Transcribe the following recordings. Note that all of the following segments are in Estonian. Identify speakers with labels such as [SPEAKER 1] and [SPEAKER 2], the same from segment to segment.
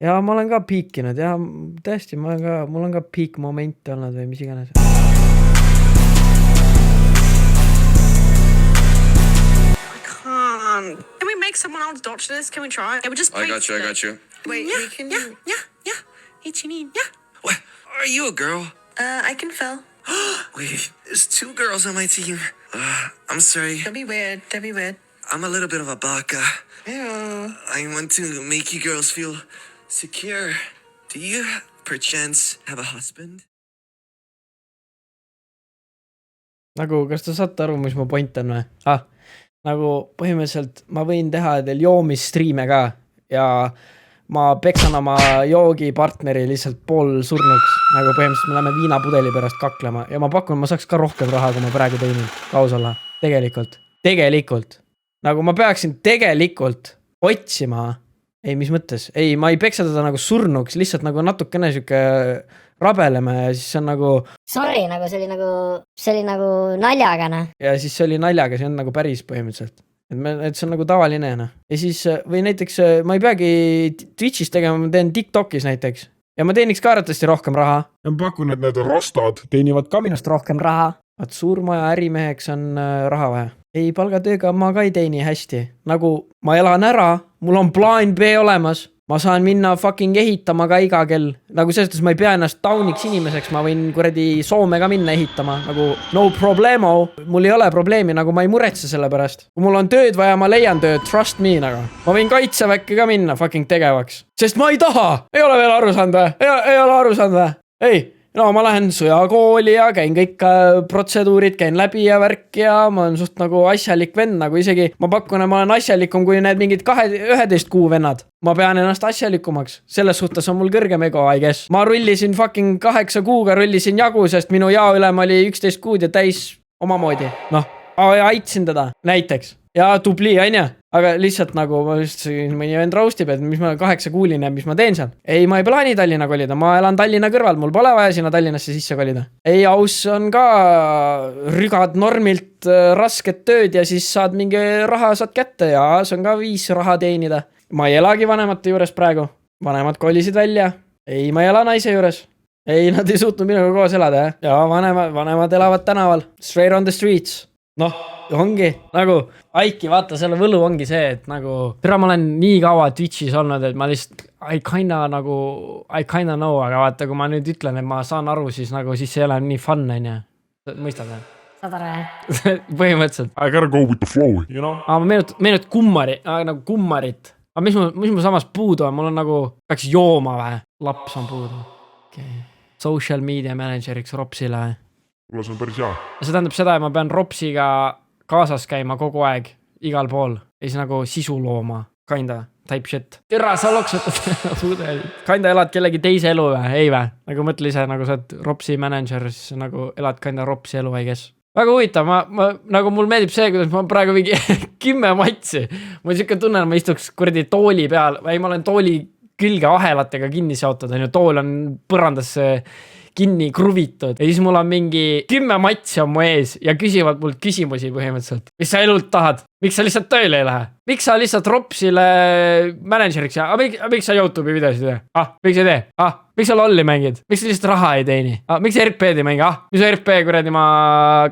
[SPEAKER 1] Ja ma olen ka piikinud ja tõesti, mul on ka peak moment olnud või mis iganes.
[SPEAKER 2] Can we make someone else dodge this? Can we try? Yeah, we just
[SPEAKER 3] I got you.
[SPEAKER 2] Wait,
[SPEAKER 3] Yeah,
[SPEAKER 2] we can...
[SPEAKER 3] yeah.
[SPEAKER 2] Itchy, yeah.
[SPEAKER 3] What? Are you a girl?
[SPEAKER 2] I can fill.
[SPEAKER 3] Wait, there's 2 girls on my team. I'm sorry.
[SPEAKER 2] Don't be weird. Don't be weird.
[SPEAKER 3] I'm a little bit of a baka.
[SPEAKER 2] Ew.
[SPEAKER 3] I want to make you girls feel secure. Do you, perchance, have a husband?
[SPEAKER 1] Nagu, kas te saate aru, mis mu point on või? Nagu põhimõtteliselt ma võin teha teil joomisstriime ka ja ma peksan oma joogipartneri lihtsalt pool surnuks. Nagu põhimõtteliselt me läheme viinapudeli pärast kaklema ja ma pakun, ma saaks ka rohkem raha, kui ma praegu teinin. Kaus olla. Tegelikult. Nagu ma peaksin tegelikult otsima. Ei, mis mõttes? Ei, ma ei peksa teda nagu surnuks, lihtsalt nagu natukene siuke rabeleme ja siis see on nagu...
[SPEAKER 4] Sorry, nagu see oli nagu naljaga, noh.
[SPEAKER 1] Ja siis see oli naljaga, see on nagu päris põhimõtteliselt. Et see on nagu tavaline, noh. Ja siis, või näiteks, ma ei peagi Twitchis tegema, ma teen TikTokis näiteks. Ja ma teeniks ka arvatavasti rohkem raha.
[SPEAKER 5] Ja ma pakun, et need rastad teenivad ka
[SPEAKER 1] minust rohkem raha. Vaat suurmaja ärimeheks on raha vaja. Ei, palgatööga ma ka ei teeni hästi. Nagu ma elan ära, mul on plaan B olemas. Ma saan minna fucking ehitama ka iga kell. Nagu sellest, ma ei pea ennast tauniks inimeseks, ma võin kuradi Soome ka minna ehitama. Nagu no problemo, mul ei ole probleemi, nagu ma ei muretse selle pärast. Kui mul on tööd vaja, ma leian tööd, trust me nagu. Ma võin kaitseväkke ka minna fucking tegevaks. Sest ma ei taha! Ei ole veel aru saanud. Ei ole aru saanud. Ei! No ma lähen sõjakooli ja käin kõik protseduurid, käin läbi ja värk ja ma olen suht nagu asjalik vend, nagu isegi ma pakun, ma olen asjalikum kui need mingid 11 kuu vennad. Ma pean ennast asjalikumaks. Selles suhtes on mul kõrgem ego, I guess. Ma rullisin fucking 8 kuuga, rullisin jagu, sest minu jaoülem oli 11 kuud ja täis omamoodi. Noh, aitsin teda näiteks. Ja tubli, on ja? Aga lihtsalt nagu mõni vend raustib, et mis ma 8-kuuline, mis ma teen seal. Ei, ma ei plaani Tallinna kolida, ma elan Tallinna kõrval, mul pole vaja sinna Tallinnasse sisse kolida. Ei, aus on ka rügad normilt rasket tööd ja siis saad mingi raha saad kätte ja see on ka viis raha teenida. Ma ei elagi vanemate juures praegu. Vanemad kolisid välja. Ei, ma ei ela naise juures. Ei, nad ei suutnud minuga koos elada, ja vanemad elavad tänaval. Straight on the streets. Noh, ongi, nagu Aiki, vaata, selle võlu ongi see, et nagu tere, ma olen nii kaua Twitchis olnud, et ma lihtsalt I kinda know, aga vaata, kui ma nüüd ütlen, et ma saan aru, siis nagu siis ei ole nii fun, on ju. Mõistad, jah?
[SPEAKER 4] Saad aru, jah?
[SPEAKER 1] Põhimõtteliselt.
[SPEAKER 5] I gotta go with the flow, you know?
[SPEAKER 1] Ma meenut kummarit. Aga mis mul samas puudu on? Mul on nagu, peaks jooma või? Laps on puudu. Okay. Social media manageriks Ropsile või?
[SPEAKER 5] Mulle see on päris hea.
[SPEAKER 1] See tähendab seda, et ma pean Ropsiga kaasas käima kogu aeg, igal pool. Ja siis nagu sisu looma, kinda, type shit. Terra, sa loksutad. Kinda elad kellegi teise elu või? Ei või? Nagu mõtle ise, nagu sa oled Ropsi manager, siis nagu elad kinda Ropsi elu, I guess. Väga huvitav, nagu mul meeldib see, kuidas ma praegu mingi 10 matsi. Ma siuke tunnen, ma istuks kuradi tooli peal, või ma olen tooli külge ahelatega kinni seotud, on ju, tool on põrandasse kinni kruvitud. Ja siis mul on mingi 10 matsi on mu ees ja küsivad mult küsimusi põhimõtteliselt. Mis sa elult tahad? Miks sa lihtsalt tööle ei lähe? Miks sa lihtsalt Ropsile manageriks ja miks sa YouTube'i videosid ei tee? Miks ei tee? Miks sa lolli mängid? Miks sa lihtsalt raha ei teeni? Miks sa RP-d ei mängi? Mis sa RP kuradi ma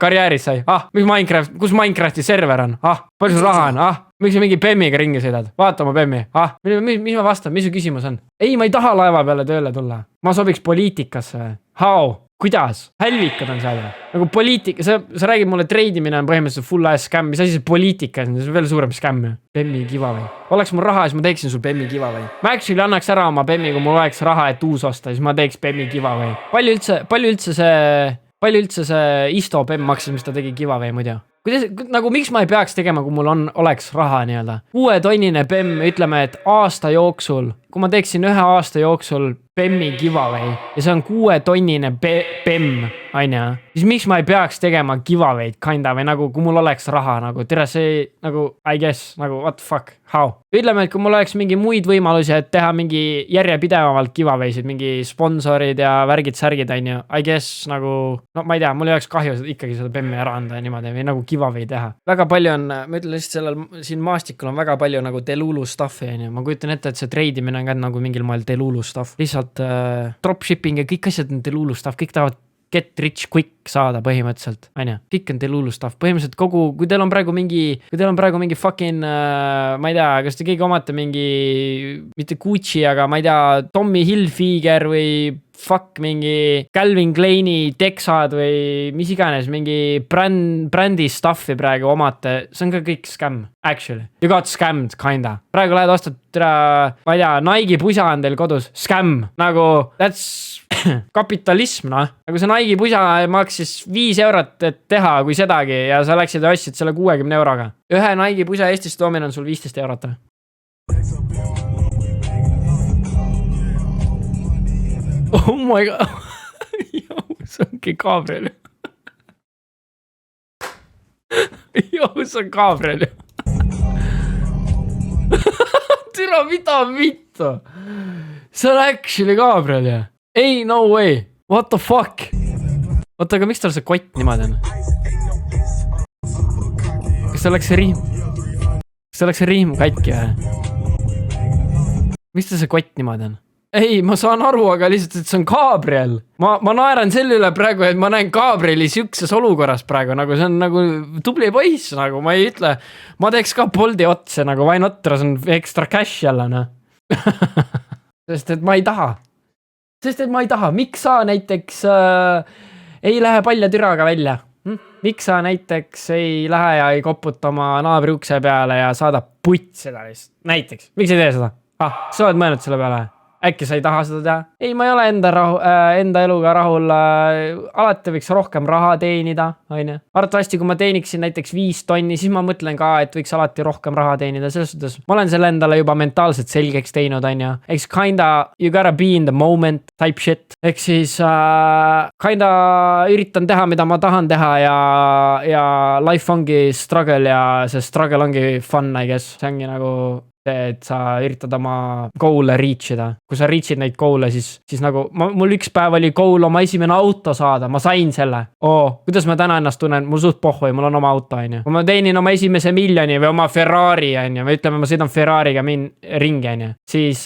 [SPEAKER 1] karjääris sai? Kus Minecrafti server on? Palju sul raha on? Miks sa mingi Bemmiga ringi sõidad? Vaata oma Bemmi. Mis ma vastan? Mis su küsimus on? Ei, ma ei taha laeva peale tööle tulla. Ma sobiks poliitikasse. How? Kuidas? Hälvikad on seal. Nagu poliitika, sa räägid mulle treidimine on põhimõtteliselt full ass scam. Mis asi see poliitika on? See on veel suurem scam. Bemmi giveaway. Oleks mul raha, siis ma teeksin sul Bemmi giveaway. Ma actually annaks ära oma Bemmi, kui mul oleks raha, et uus osta, siis ma teeks Bemmi giveaway. Palju üldse see Isto Bemm maksis, mis ta tegi giveaway muidu? Nagu miks ma ei peaks tegema, kui mul oleks raha nii-öelda? 6-tonnine Bemm, ütleme, et aasta jooksul, kui ma teeksin 1 aasta jooksul Bemmi giveaway ja see on 6-tonnine Bemm aina. Siis miks ma ei peaks tegema giveaway'd kinda või nagu, kui mul oleks raha nagu, tere see nagu, I guess, nagu what the fuck, how? Ütleme, et kui mul oleks mingi muid võimalusi, et teha mingi järjepidevamalt giveaway'sid, mingi sponsorid ja värgid-särgid, ainu. I guess nagu, no ma ei tea, mul ei oleks kahju ikkagi seda bemmi ära anda ja niimoodi või nagu giveaway teha. Väga palju on, ma ütlen lihtsalt sellel siin maastikul on väga palju nagu Delulu stuff'i, ainu. Ma kujutan ette, et see treidimine on ka nagu mingil moel Delulu stuff. Lihtsalt dropshipping ja kõik asjad on Delulu stuff, kõik tahavad get rich quick saada põhimõtteliselt, aina. Kõik on Delulu stuff, põhimõtteliselt kogu, kui teil on praegu mingi fucking, ma ei tea, kas te keegi omate mingi, mitte Gucci, aga ma ei tea, Tommy Hilfiger või fuck mingi Calvin Klein'i teksad või mis iganes, mingi brändi stuff'i praegu omate, see on ka kõik scam, actually. You got scammed, kinda. Praegu lähed ostad, ma ei tea, Nike pusa on teil kodus, scam, nagu that's kapitalism, noh. Nagu see Nike pusa maksis 5 eurot, et teha, kui sedagi, ja sa läksid ja ostsid selle 60 euroga. Ühe Nike pusa Eestist toomine on sul 15 eurot. Oh my god. See ongi Gabriel. See on Gabriel. Türa, mida vittu? See on actually Gabriel, jah. Ei, no way. What the fuck? Oota, aga miks tal see kott niimoodi on? Kas see oleks see riim katki või? Miks ta see kott niimoodi on? Ei, ma saan aru, aga lihtsalt, et see on Gabriel. Ma naeran selle üle praegu, et ma näen Gabrieli siukses olukorras praegu, nagu see on nagu tubli poiss, nagu ma ei ütle. Ma teeks ka Boldi otse, nagu why not, see on extra cash jälle, noh. Sest, et ma ei taha. Miks sa näiteks ei lähe palja türaga välja? Miks sa näiteks ei lähe ja ei koputa oma naabri ukse peale ja saada putt seda lihtsalt? Näiteks, miks ei tee seda? Sa oled mõelnud selle peale? Äkki sa ei taha seda teha? Ei, ma ei ole enda eluga rahul. Alati võiks rohkem raha teenida, aine. Arvatavasti, kui ma teeniksin näiteks 5 tonni, siis ma mõtlen ka, et võiks alati rohkem raha teenida. Selles suhtes, ma olen selle endale juba mentaalselt selgeks teinud, aine. Eks kinda, you gotta be in the moment type shit. Eks siis kinda üritan teha, mida ma tahan teha ja life ongi struggle ja see struggle ongi fun, I guess. See ongi nagu see, et sa üritad oma goal'e reachida. Kui sa reachid neid goal'e, siis nagu mul üks päev oli goal oma esimene auto saada, ma sain selle. Kuidas ma täna ennast tunnen? Mul suht pohhui, mul on oma auto, aine. Kui ma teenin oma esimese miljoni või oma Ferrari, aine, või ütleme, ma sõidan Ferrariga ringi, aine, siis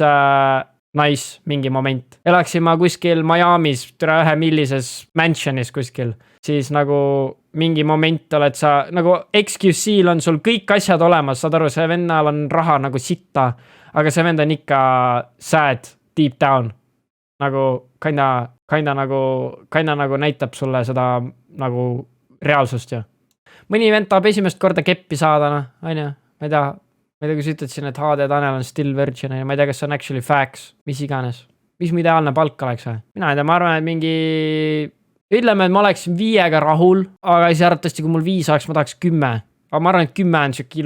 [SPEAKER 1] nice, mingi moment. Elaksin ma kuskil Miami's, ühe millises mansionis kuskil, siis nagu mingi moment oled sa, nagu XQC-l on sul kõik asjad olemas, saad aru, see vennal on raha nagu sitta, aga see vend on ikka sad, deep down. Nagu kinda nagu näitab sulle seda nagu reaalsust ju. Mõni vend tahab esimest korda keppi saada, noh, aine, ma ei tea, kui sa ütled siin, et HD Tanel on still virgin, ma ei tea, kas see on actually facts, mis iganes. Mis mu ideaalne palk oleks või? Mina ei tea, ma arvan, et mingi ütleme, et ma oleksin 5-ga rahul, aga siis arvatavasti, kui mul 5 oleks, ma tahaks 10. Aga ma arvan, et 10 on siuke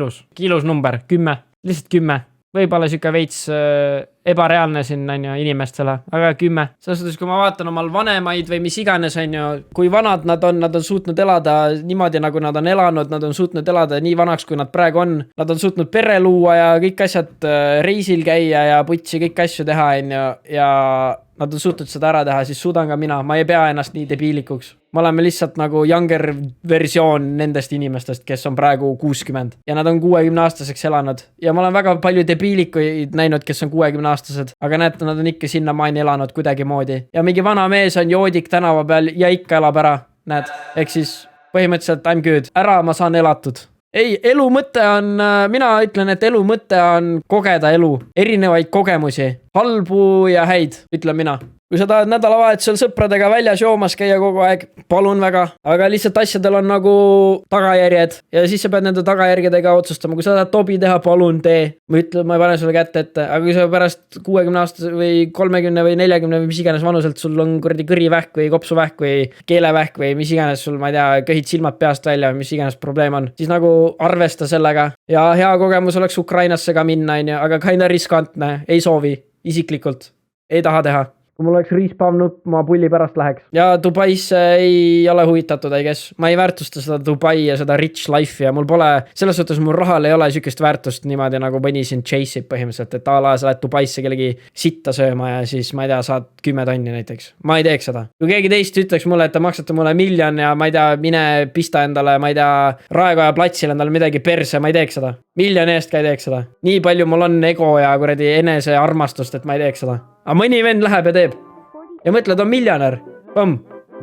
[SPEAKER 1] ilus number, 10, lihtsalt 10. Võib-olla siuke veits ebareaalne siin on ju inimestele, aga 10. Selles suhtes, kui ma vaatan omal vanemaid või mis iganes on ju, kui vanad nad on suutnud elada niimoodi, nagu nad on elanud, nad on suutnud elada nii vanaks, kui nad praegu on. Nad on suutnud pere luua ja kõik asjad reisil käia ja putsi kõik asju teha on ju, ja nad on suutnud seda ära teha, siis suudan ka mina. Ma ei pea ennast nii debiilikuks. Me oleme lihtsalt nagu younger versioon nendest inimestest, kes on praegu 60 ja nad on 60-aastaseks elanud. Ja ma olen väga palju debiilikuid näinud, kes on 60-aastased, aga näete, nad on ikka sinna maini elanud kuidagi moodi. Ja mingi vana mees on joodik tänava peal ja ikka elab ära, näed. Ehk siis põhimõtteliselt I'm good. Ära ma saan elatud. Ei, elu mõte on, mina ütlen, et elu mõte on kogeda elu, erinevaid kogemusi, halbu ja häid, ütlen mina. Kui sa tahad nädalavahetusel sõpradega väljas joomas käia kogu aeg, palun väga, aga lihtsalt asjadel on nagu tagajärjed ja siis sa pead nende tagajärgedega otsustama. Kui sa tahad tobi teha, palun tee. Ma ütlen, ma ei pane sulle kätte ette, aga kui sa pärast 60 aastas või 30 või 40 või mis iganes vanuselt sul on kõrivähk või kopsuvähk või keelevähk või mis iganes sul, ma ei tea, köhid silmad peast välja või mis iganes probleem on, siis nagu arvesta sellega. Ja hea kogemus oleks Ukrainasse ka minna, aga kinda riskantne, ei soovi, isiklikult, ei taha teha. kui mul oleks respawn nupp, ma pulli pärast läheks. Ja Dubaisse ei ole huvitatud, I guess. Ma ei väärtusta seda Dubai ja seda rich life'i ja mul pole, selles suhtes mul rahal ei ole sükest väärtust niimoodi nagu mõni siin chase'ib põhimõtteliselt, et ala sa lähed Dubaisse kellegi sitta sööma ja siis ma ei tea, saad 10 tonni näiteks. Ma ei teeks seda. Kui keegi teist ütleks mulle, et te maksate mulle 1 000 000 ja ma ei tea, mine pista endale, ma ei tea, Raekoja platsil endale midagi perse, ma ei teeks seda. 1 000 000 eest ka ei teeks seda. Nii palju mul on ego ja kuradi enese armastust, et ma ei teeks seda. Aga mõni vend läheb ja teeb. Ja mõtled, on miljonär.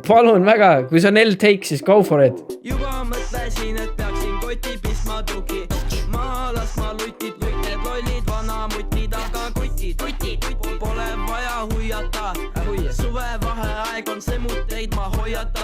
[SPEAKER 1] Palun väga, kui see on L-take, siis go for it.
[SPEAKER 6] Juba mõtlesin, et peaksin koti pistma tuki. Maalas ma lutid, kõik need lollid vanamutid, aga kutid. Pole vaja huiata. Suve vaheaeg on see mutteid ma hoiatan.